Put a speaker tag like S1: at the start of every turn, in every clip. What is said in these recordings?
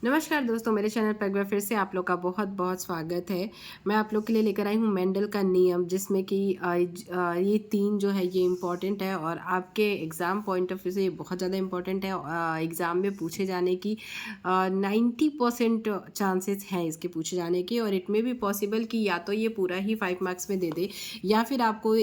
S1: नमस्कार दोस्तों, मेरे चैनल पर एक बार फिर से आप लोग का बहुत बहुत स्वागत है। मैं आप लोग के लिए लेकर आई हूँ मेंडल का नियम, जिसमें कि ये 3 जो है ये इम्पॉर्टेंट है और आपके एग्ज़ाम पॉइंट ऑफ व्यू से ये बहुत ज़्यादा इम्पॉर्टेंट है। एग्ज़ाम में पूछे जाने की 90% चांसेस हैं इसके पूछे जाने के, और इट में भी पॉसिबल कि या तो ये पूरा ही 5 मार्क्स में दे दे, या फिर आपको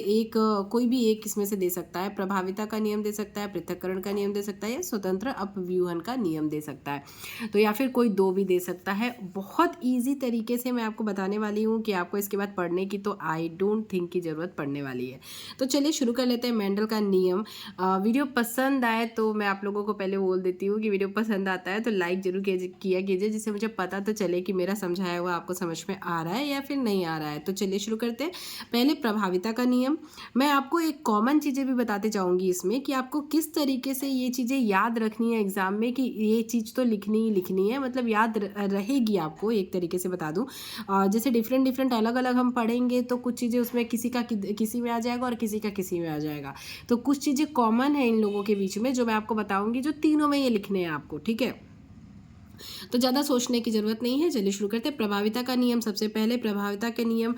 S1: कोई भी एक इसमें से दे सकता है। प्रभाविता का नियम दे सकता है, पृथक्करण का नियम दे सकता है, या स्वतंत्र अपव्यूहन का नियम दे सकता है। तो या फिर कोई 2 भी दे सकता है। बहुत ईज़ी तरीके से मैं आपको बताने वाली हूँ कि आपको इसके बाद पढ़ने की तो आई डोंट थिंक की ज़रूरत पड़ने वाली है। तो चलिए शुरू कर लेते हैं मेंडल का नियम। वीडियो पसंद आए तो मैं आप लोगों को पहले बोल देती हूँ कि वीडियो पसंद आता है तो लाइक ज़रूर किया कीजिए, जिससे मुझे पता तो चले कि मेरा समझाया हुआ आपको समझ में आ रहा है या फिर नहीं आ रहा है। तो चलिए शुरू करते हैं। पहले प्रभाविता का नियम। मैं आपको एक कॉमन चीज़ें भी बताते जाऊँगी इसमें, कि आपको किस तरीके से ये चीज़ें याद रखनी है एग्ज़ाम में, कि ये चीज़ तो लिखनी ही लिखनी है, मतलब याद रहेगी आपको। एक तरीके से बता दूं, जैसे डिफरेंट डिफरेंट अलग अलग हम पढ़ेंगे तो कुछ चीज़ें उसमें किसी का किसी में आ जाएगा और किसी का किसी में आ जाएगा। तो कुछ चीज़ें कॉमन है इन लोगों के बीच में जो मैं आपको बताऊंगी, जो तीनों में ये लिखने हैं आपको, ठीक है। तो ज़्यादा सोचने की ज़रूरत नहीं है। चलिए शुरू करते हैं। प्रभाविता का नियम। सबसे पहले प्रभाविता के नियम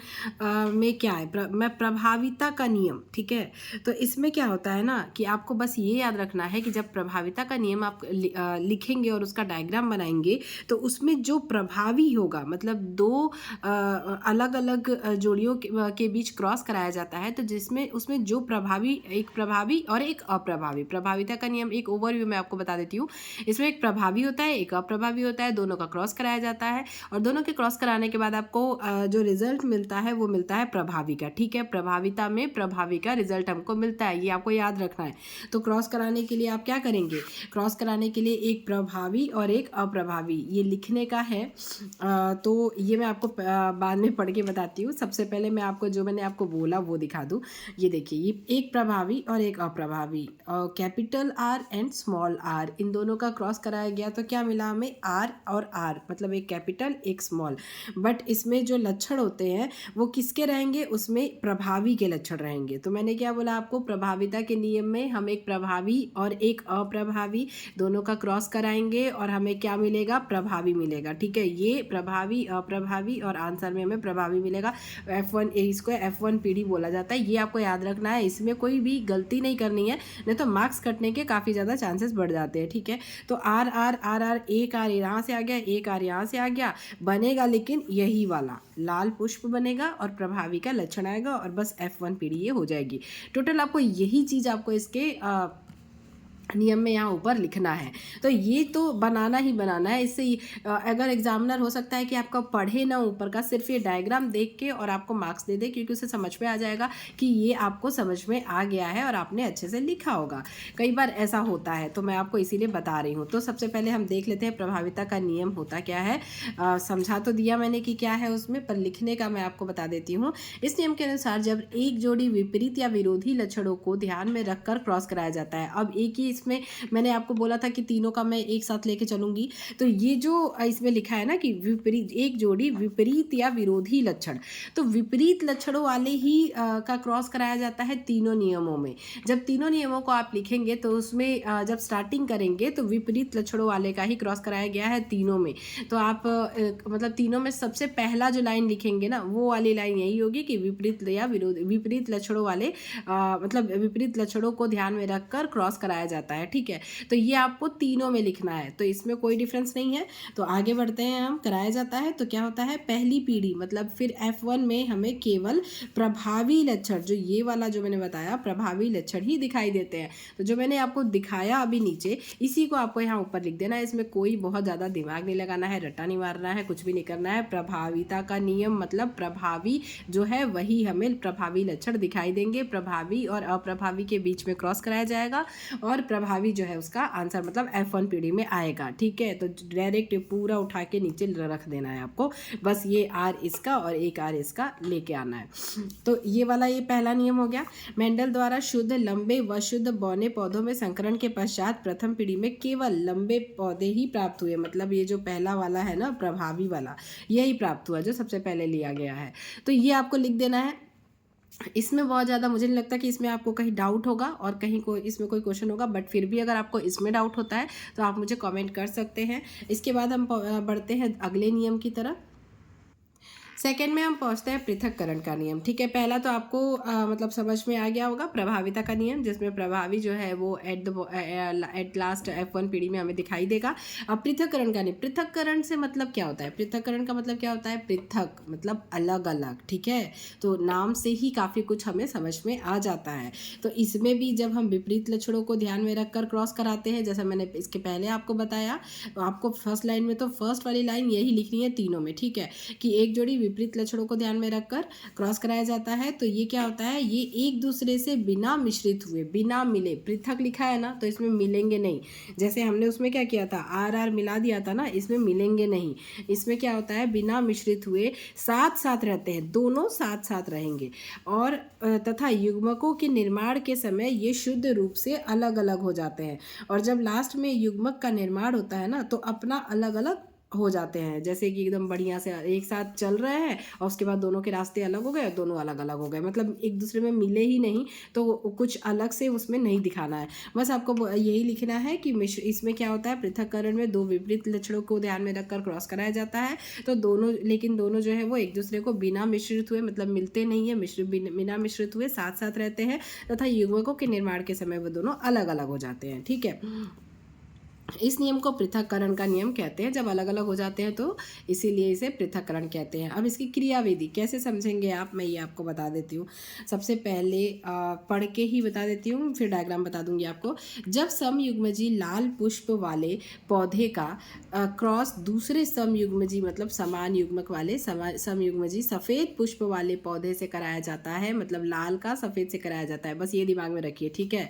S1: में क्या है, मैं प्रभाविता का नियम, ठीक है। तो इसमें क्या होता है ना, कि आपको बस ये याद रखना है कि जब प्रभाविता का नियम आप लिखेंगे और उसका डायग्राम बनाएंगे, तो उसमें जो प्रभावी होगा, मतलब दो अलग अलग जोड़ियों के बीच क्रॉस कराया जाता है, तो जिसमें उसमें जो प्रभावी, एक प्रभावी और एक अप्रभावी। प्रभाविता का नियम एक ओवरव्यू में आपको बता देती हूँ। इसमें एक प्रभावी होता है, एक अप्रभावी होता है, दोनों का क्रॉस कराया जाता है, और दोनों के क्रॉस कराने के बाद आपको जो रिजल्ट मिलता है वो मिलता है प्रभावी का, ठीक है। प्रभाविता में प्रभावी का रिजल्ट हमको मिलता है, ये आपको याद रखना है। तो क्रॉस कराने के लिए आप क्या करेंगे, क्रॉस कराने के लिए एक प्रभावी और एक अप्रभावी ये लिखने का है। तो ये मैं आपको बाद में पढ़ के बताती हूँ। सबसे पहले मैं आपको जो मैंने आपको बोला वो दिखा दूँ। ये देखिए, ये एक प्रभावी और एक अप्रभावी, capital R and small R, इन दोनों का क्रॉस कराया गया तो क्या मिला हमें, आर और आर, मतलब एक कैपिटल एक स्मॉल। बट इसमें जो लक्षण होते हैं वो किसके रहेंगे, उसमें प्रभावी के लक्षण रहेंगे। तो मैंने क्या बोला आपको, प्रभाविता के नियम में हम एक प्रभावी और एक अप्रभावी दोनों का क्रॉस कराएंगे और हमें क्या मिलेगा, प्रभावी मिलेगा, ठीक है। ये प्रभावी अप्रभावी और आंसर में हमें प्रभावी मिलेगा। F1 इसको F1 PD बोला जाता है, ये आपको याद रखना है। इसमें कोई भी गलती नहीं करनी है, नहीं तो मार्क्स कटने के काफ़ी ज़्यादा चांसेस बढ़ जाते हैं, ठीक है। तो आर आर आर आर, एक आर यहाँ से आ गया, एक आर यहाँ से आ गया, बनेगा लेकिन यही वाला लाल पुष्प बनेगा और प्रभावी का लक्षण आएगा, और बस F1 पीढ़ी ये हो जाएगी। टोटल आपको यही चीज़ आपको इसके नियम में यहाँ ऊपर लिखना है। तो ये तो बनाना ही बनाना है। इससे अगर एग्जामिनर हो सकता है कि आपका पढ़े ना ऊपर का, सिर्फ ये डायग्राम देख के और आपको मार्क्स दे दे, क्योंकि उसे समझ में आ जाएगा कि ये आपको समझ में आ गया है और आपने अच्छे से लिखा होगा। कई बार ऐसा होता है, तो मैं आपको इसीलिए बता रही हूँ। तो सबसे पहले हम देख लेते हैं प्रभाविता का नियम होता क्या है। समझा तो दिया मैंने कि क्या है उसमें, पर लिखने का मैं आपको बता देती हूँ। इस नियम के अनुसार जब एक जोड़ी विपरीत या विरोधी लक्षणों को ध्यान में रखकर क्रॉस कराया जाता है, अब एक ही इसमें मैंने आपको बोला था कि तीनों का मैं एक साथ लेके चलूंगी, तो ये जो इसमें लिखा है ना कि विपरीत, एक जोड़ी विपरीत या विरोधी लक्षण, तो विपरीत लक्षणों वाले ही का क्रॉस कराया जाता है तीनों नियमों में। जब तीनों नियमों को आप लिखेंगे तो उसमें जब स्टार्टिंग करेंगे तो विपरीत लक्षणों वाले का ही क्रॉस कराया गया है तीनों में। तो आप मतलब तीनों में सबसे पहला जो लाइन लिखेंगे ना, वो वाली लाइन यही होगी कि विपरीत या विपरीत लक्षणों वाले मतलब विपरीत लक्षणों को ध्यान में रखकर क्रॉस कराया जाता है, ठीक है। तो ये आपको तीनों में लिखना है, तो इसमें कोई डिफरेंस नहीं है। तो आगे बढ़ते हैं हम, कराया जाता है तो क्या होता है, पहली पीढ़ी, मतलब फिर F1 में हमें केवल प्रभावी लक्षण, जो ये वाला जो मैंने बताया प्रभावी लक्षण ही दिखाई देते हैं। तो जो मैंने आपको दिखाया अभी नीचे, इसी को आपको यहाँ ऊपर लिख देना है। इसमें कोई बहुत ज़्यादा दिमाग नहीं लगाना है, रट्टा नहीं मारना है, कुछ भी नहीं करना है। प्रभाविता का नियम मतलब प्रभावी जो है वही हमें प्रभावी लक्षण दिखाई देंगे, प्रभावी और अप्रभावी के बीच में क्रॉस कराया जाएगा, और प्रभावी जो है उसका आंसर मतलब F1 पीढ़ी में आएगा, ठीक है। तो डायरेक्ट पूरा उठा के नीचे रख देना है आपको, बस ये आर इसका और एक आर इसका लेके आना है। तो ये वाला ये पहला नियम हो गया। मेंडल द्वारा शुद्ध लंबे व शुद्ध बौने पौधों में संकरण के पश्चात प्रथम पीढ़ी में केवल लंबे पौधे ही प्राप्त हुए, मतलब ये जो पहला वाला है ना प्रभावी वाला, यही प्राप्त हुआ जो सबसे पहले लिया गया है। तो ये आपको लिख देना है। इसमें बहुत ज़्यादा मुझे नहीं लगता कि इसमें आपको कहीं डाउट होगा और कहीं कोई इसमें कोई क्वेश्चन होगा, बट फिर भी अगर आपको इसमें डाउट होता है तो आप मुझे कमेंट कर सकते हैं। इसके बाद हम बढ़ते हैं अगले नियम की तरफ। सेकंड में हम पहुंचते हैं पृथक्करण का नियम। ठीक है, पहला तो आपको मतलब समझ में आ गया होगा प्रभाविता का नियम, जिसमें प्रभावी जो है वो एट लास्ट F1 पीढ़ी में हमें दिखाई देगा। अब पृथक्करण का नियम, पृथक्करण से मतलब क्या होता है, पृथक्करण का मतलब क्या होता है, पृथक मतलब अलग अलग। ठीक है, तो नाम से ही काफ़ी कुछ हमें समझ में आ जाता है। तो इसमें भी जब हम विपरीत लक्षणों को ध्यान में रखकर क्रॉस कराते हैं, जैसा मैंने इसके पहले आपको बताया, तो आपको फर्स्ट लाइन में तो फर्स्ट वाली लाइन यही लिखनी है तीनों में। ठीक है, कि एक जोड़ी विपरीत लक्षणों को ध्यान में रखकर क्रॉस कराया जाता है, तो ये क्या होता है, ये एक दूसरे से बिना मिश्रित हुए, बिना मिले, पृथक लिखा है ना तो इसमें मिलेंगे नहीं। जैसे हमने उसमें क्या किया था, आर आर मिला दिया था ना, इसमें मिलेंगे नहीं। इसमें क्या होता है, बिना मिश्रित हुए साथ साथ रहते हैं, दोनों साथ साथ रहेंगे। और तथा युग्मकों के निर्माण के समय ये शुद्ध रूप से अलग अलग हो जाते हैं। और जब लास्ट में युग्मक का निर्माण होता है ना, तो अपना अलग अलग हो जाते हैं, जैसे कि एकदम बढ़िया से एक साथ चल रहे हैं और उसके बाद दोनों के रास्ते अलग हो गए, दोनों अलग अलग हो गए, मतलब एक दूसरे में मिले ही नहीं, तो कुछ अलग से उसमें नहीं दिखाना है। बस आपको यही लिखना है कि इसमें क्या होता है, पृथक्करण में दो विपरीत लक्षणों को ध्यान में रखकर क्रॉस कराया जाता है, तो दोनों, लेकिन दोनों जो है वो एक दूसरे को बिना मिश्रित हुए, मतलब मिलते नहीं है, बिना मिश्रित हुए साथ साथ रहते हैं, तथा युग्मकों के निर्माण के समय वो दोनों अलग अलग हो जाते हैं। ठीक है, इस नियम को पृथक्करण का नियम कहते हैं, जब अलग अलग हो जाते हैं तो इसीलिए इसे पृथक्करण कहते हैं। अब इसकी क्रियाविधि कैसे समझेंगे आप, मैं ये आपको बता देती हूँ। सबसे पहले पढ़ के ही बता देती हूँ, फिर डायग्राम बता दूंगी आपको। जब समयुग्मजी लाल पुष्प वाले पौधे का क्रॉस दूसरे समयुग्मजी, मतलब समान युग्मक वाले समयुग्मजी सफ़ेद पुष्प वाले पौधे से कराया जाता है, मतलब लाल का सफ़ेद से कराया जाता है, बस ये दिमाग में रखिए। ठीक है,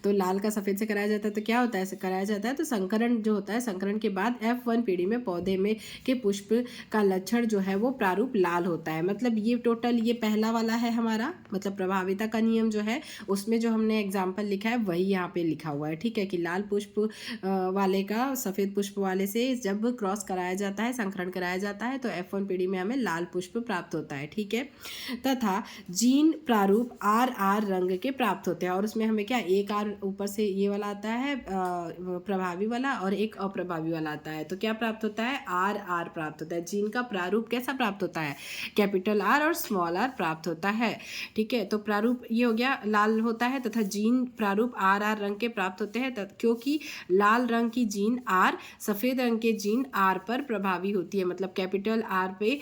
S1: तो लाल का सफ़ेद से कराया जाता है तो क्या होता है, कराया जाता है तो संकरण जो होता है, संकरण के बाद F1 पीढ़ी में पौधे में के पुष्प का लक्षण जो है वो प्रारूप लाल होता है। मतलब ये टोटल ये पहला वाला है हमारा, मतलब प्रभाविता का नियम जो है उसमें जो हमने एग्जाम्पल लिखा है वही यहाँ पे लिखा हुआ है। ठीक है, कि लाल पुष्प वाले का सफ़ेद पुष्प वाले से जब क्रॉस कराया जाता है, संकरण कराया जाता है, तो F1 पीढ़ी में हमें लाल पुष्प प्राप्त होता है। ठीक है, तथा जीन प्रारूप आर आर रंग के प्राप्त होते हैं, और उसमें हमें क्या, एक आर ऊपर से ये वाला आता है प्रभावी वाला, और एक अप्रभावी वाला आता है, तो क्या प्राप्त होता है, आर आर प्राप्त होता है। जीन का प्रारूप कैसा प्राप्त होता है, कैपिटल आर और स्मॉल आर प्राप्त होता है। ठीक है, तो प्रारूप ये हो गया लाल होता है, तथा जीन प्रारूप आर आर रंग के प्राप्त होते हैं, क्योंकि लाल रंग की जीन आर सफ़ेद रंग के जीन आर पर प्रभावी होती है। मतलब कैपिटल आर पे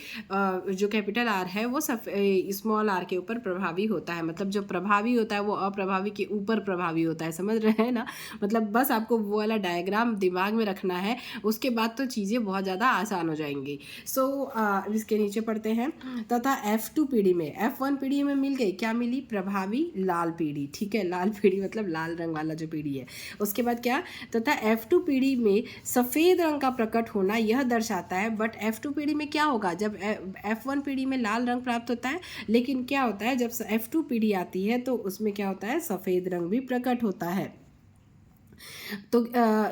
S1: जो कैपिटल आर है वो स्मॉल आर के ऊपर प्रभावी होता है, मतलब जो प्रभावी होता है वो अप्रभावी के ऊपर प्रभावी होता है। समझ रहे हैं ना, मतलब बस आपको वो वाला डायग्राम दिमाग में रखना है, उसके बाद तो चीज़ें बहुत ज़्यादा आसान हो जाएंगी। सो इसके नीचे पढ़ते हैं, तथा F2 पीढ़ी में, F1 पीढ़ी में मिल गई, क्या मिली, प्रभावी लाल पीढ़ी। ठीक है, लाल पीढ़ी मतलब लाल रंग वाला जो पीढ़ी है। उसके बाद क्या, तथा F2 पीढ़ी में सफ़ेद रंग का प्रकट होना यह दर्शाता है, बट F2 पीढ़ी में क्या होगा, जब F1 पीढ़ी में लाल रंग प्राप्त होता है, लेकिन क्या होता है जब F2 पीढ़ी आती है तो उसमें क्या होता है, सफ़ेद रंग भी प्रकट होता है। तो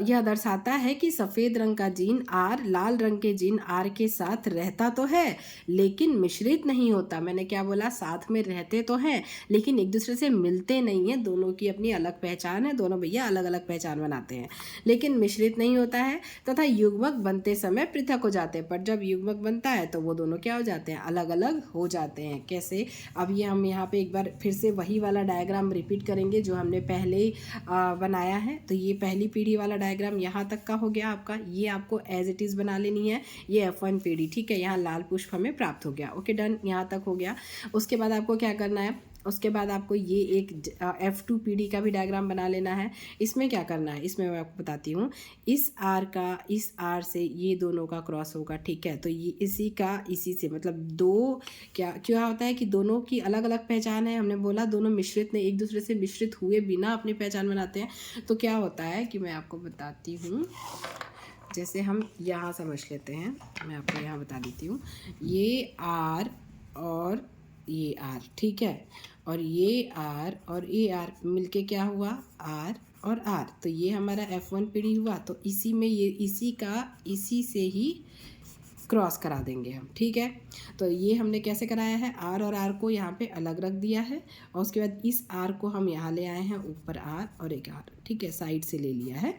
S1: यह दर्शाता है कि सफ़ेद रंग का जीन आर लाल रंग के जीन आर के साथ रहता तो है लेकिन मिश्रित नहीं होता। मैंने क्या बोला, साथ में रहते तो हैं लेकिन एक दूसरे से मिलते नहीं हैं, दोनों की अपनी अलग पहचान है, दोनों भैया अलग अलग पहचान बनाते हैं, लेकिन मिश्रित नहीं होता है, तथा युग्मक बनते समय पृथक हो जाते हैं। पर जब युग्मक बनता है तो वो दोनों क्या हो जाते हैं, अलग अलग हो जाते हैं। कैसे, अब ये हम यहाँ पे एक बार फिर से वही वाला डायग्राम रिपीट करेंगे जो हमने पहले ही बनाया है। तो ये पहली पीढ़ी वाला डायग्राम यहाँ तक का हो गया आपका, ये आपको एज इट इज़ बना लेनी है, ये F1 पीढ़ी। ठीक है, यहाँ लाल पुष्प हमें प्राप्त हो गया, ओके डन, यहाँ तक हो गया। उसके बाद आपको क्या करना है, उसके बाद आपको ये एक F2 पीढ़ी का भी डायग्राम बना लेना है। इसमें क्या करना है, इसमें मैं आपको बताती हूँ, इस आर का इस आर से ये दोनों का क्रॉस होगा। ठीक है, तो ये इसी का इसी से, मतलब दो क्या होता है कि दोनों की अलग अलग पहचान है, हमने बोला दोनों मिश्रित नहीं, एक दूसरे से मिश्रित हुए बिना अपनी पहचान बनाते हैं। तो क्या होता है कि मैं आपको बताती हूँ, जैसे हम यहाँ समझ लेते हैं, मैं आपको यहाँ बता देती हूँ, ये आर और ये आर, ठीक है, और ये आर और ये आर मिलके क्या हुआ, आर और आर, तो ये हमारा F1 पीढ़ी हुआ। तो इसी में ये इसी से ही क्रॉस करा देंगे हम, ठीक है। तो ये हमने कैसे कराया है, आर और आर को यहाँ पे अलग रख दिया है और उसके बाद इस आर को हम यहाँ ले आए हैं, ऊपर आर और एक आर, ठीक है, साइड से ले लिया है।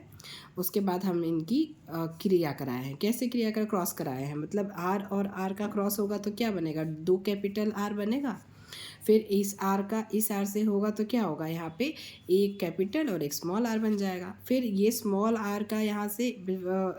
S1: उसके बाद हम इनकी क्रिया कराए हैं। कैसे क्रिया कर क्रॉस कराए हैं, मतलब आर और आर का क्रॉस होगा तो क्या बनेगा, 2 कैपिटल आर बनेगा। फिर इस आर का इस आर से होगा तो क्या होगा, यहाँ पे एक कैपिटल और एक स्मॉल आर बन जाएगा। फिर ये स्मॉल आर का यहाँ से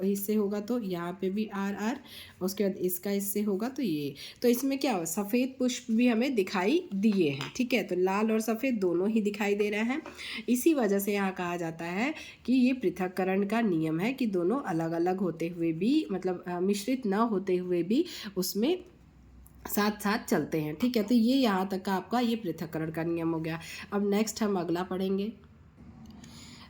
S1: इससे होगा तो यहाँ पे भी आर आर, उसके बाद इसका इससे होगा तो ये। तो इसमें क्या हो, सफ़ेद पुष्प भी हमें दिखाई दिए हैं, ठीक है। तो लाल और सफ़ेद दोनों ही दिखाई दे रहे हैं। इसी वजह से यहाँ कहा जाता है कि ये पृथक्करण का नियम है कि दोनों अलग अलग होते हुए भी, मतलब मिश्रित न होते हुए भी उसमें साथ साथ चलते हैं, ठीक है। तो ये यहाँ तक का आपका ये पृथक्करण का नियम हो गया। अब नेक्स्ट हम अगला पढ़ेंगे।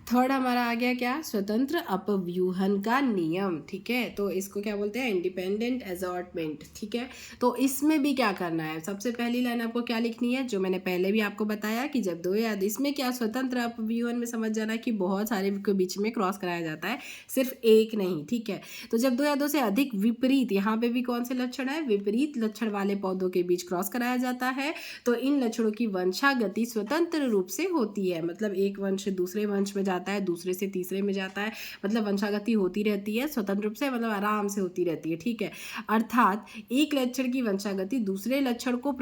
S1: थर्ड हमारा आ गया क्या, स्वतंत्र अपव्यूहन का नियम, ठीक है। तो इसको क्या बोलते हैं, इंडिपेंडेंट असॉर्टमेंट, ठीक है। तो इसमें भी क्या करना है, सबसे पहली लाइन आपको क्या लिखनी है, जो मैंने पहले भी आपको बताया कि जब दो या इसमें क्या स्वतंत्र अपव्यूहन में समझ जाना कि बहुत सारे के बीच में क्रॉस कराया जाता है, सिर्फ एक नहीं, ठीक है। तो जब 2 या 2 से अधिक विपरीत, यहाँ पे भी कौन से लक्षण है, विपरीत लक्षण वाले पौधों के बीच क्रॉस कराया जाता है, तो इन लक्षणों की वंशागति स्वतंत्र रूप से होती है। मतलब एक वंश दूसरे वंश में जाता है, दूसरे से तीसरे में जाता है, मतलब वंशागति होती रहती है स्वतंत्र रूप से, मतलब आराम से होती रहती है, ठीक है। अर्थात एक लक्षण की वंशागति दूसरे लक्षण को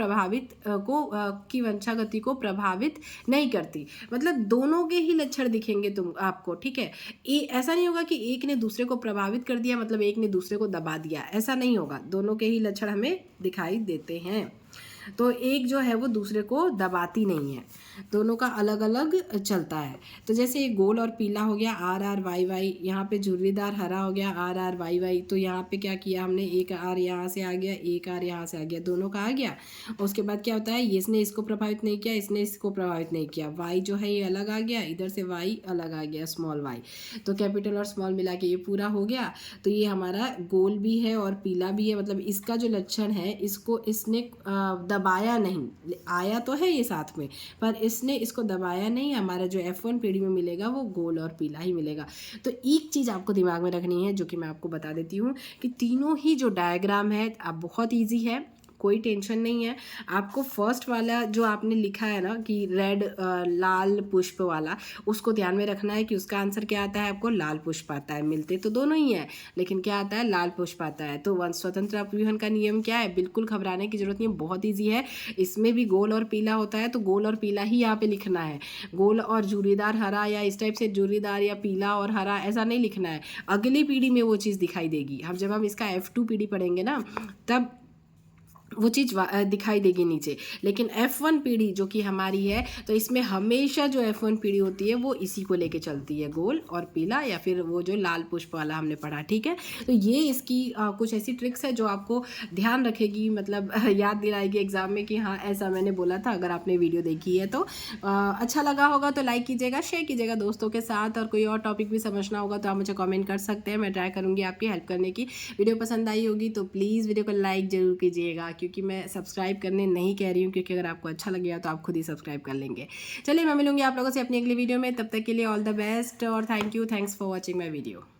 S1: की वंशागति को प्रभावित नहीं करती, मतलब दोनों के ही लक्षण दिखेंगे तुम आपको, ठीक है। ऐसा नहीं होगा कि एक ने दूसरे को प्रभावित कर दिया, मतलब एक ने दूसरे को दबा दिया, ऐसा नहीं होगा, दोनों के ही लक्षण हमें दिखाई देते हैं। तो एक जो है वो दूसरे को दबाती नहीं है, दोनों का अलग अलग चलता है। तो जैसे ये गोल और पीला हो गया आर आर वाई वाई, यहाँ पे झुर्रीदार हरा हो गया आर आर वाई वाई। तो यहाँ पे क्या किया हमने, एक आर यहाँ से आ गया, एक आर यहाँ से आ गया, दोनों का आ गया। उसके बाद क्या होता है, इसने इसको प्रभावित नहीं किया, इसने इसको प्रभावित नहीं किया, वाई जो है ये अलग आ गया, इधर से वाई अलग आ गया, स्मॉल वाई। तो कैपिटल और स्मॉल मिला के ये पूरा हो गया। तो ये हमारा गोल भी है और पीला भी है, मतलब इसका जो लक्षण है इसको इसने दबाया नहीं, आया तो है ये साथ में, पर इसने इसको दबाया नहीं। हमारा जो F1 पीढ़ी में मिलेगा वो गोल और पीला ही मिलेगा। तो एक चीज़ आपको दिमाग में रखनी है, जो कि मैं आपको बता देती हूँ, कि तीनों ही जो डायग्राम है अब बहुत ईजी है, कोई टेंशन नहीं है। आपको फर्स्ट वाला जो आपने लिखा है ना कि रेड लाल पुष्प वाला, उसको ध्यान में रखना है कि उसका आंसर क्या आता है, आपको लाल पुष्प आता है। मिलते तो दोनों ही हैं, लेकिन क्या आता है, लाल पुष्प आता है। तो वंश स्वतंत्र अपव्यूहन का नियम क्या है, बिल्कुल घबराने की जरूरत नहीं, बहुत ईजी है। इसमें भी गोल और पीला होता है, तो गोल और पीला ही यहाँ पे लिखना है। गोल और झुर्रीदार हरा या इस टाइप से झुर्रीदार या पीला और हरा ऐसा नहीं लिखना है, अगली पीढ़ी में वो चीज़ दिखाई देगी। हम जब हम इसका F2 पीढ़ी पढ़ेंगे ना, तब वो चीज़ दिखाई देगी नीचे। लेकिन F1 पीढ़ी जो कि हमारी है, तो इसमें हमेशा जो F1 पीढ़ी होती है वो इसी को लेके चलती है, गोल और पीला या फिर वो जो लाल पुष्प वाला हमने पढ़ा, ठीक है। तो ये इसकी कुछ ऐसी ट्रिक्स है जो आपको ध्यान रखेगी, मतलब याद दिलाएगी एग्जाम में कि हाँ ऐसा मैंने बोला था। अगर आपने वीडियो देखी है तो अच्छा लगा होगा तो लाइक कीजिएगा, शेयर कीजिएगा दोस्तों के साथ, और कोई और टॉपिक भी समझना होगा तो आप मुझे कॉमेंट कर सकते हैं, मैं ट्राई करूँगी आपकी हेल्प करने की। वीडियो पसंद आई होगी तो प्लीज़ वीडियो को लाइक ज़रूर कीजिएगा, क्योंकि मैं सब्सक्राइब करने नहीं कह रही हूँ, क्योंकि अगर आपको अच्छा लगेगा तो आप खुद ही सब्सक्राइब कर लेंगे। चलिए मैं मिलूंगी आप लोगों से अपनी अगली वीडियो में, तब तक के लिए ऑल द बेस्ट और thank you, thanks for watching my video.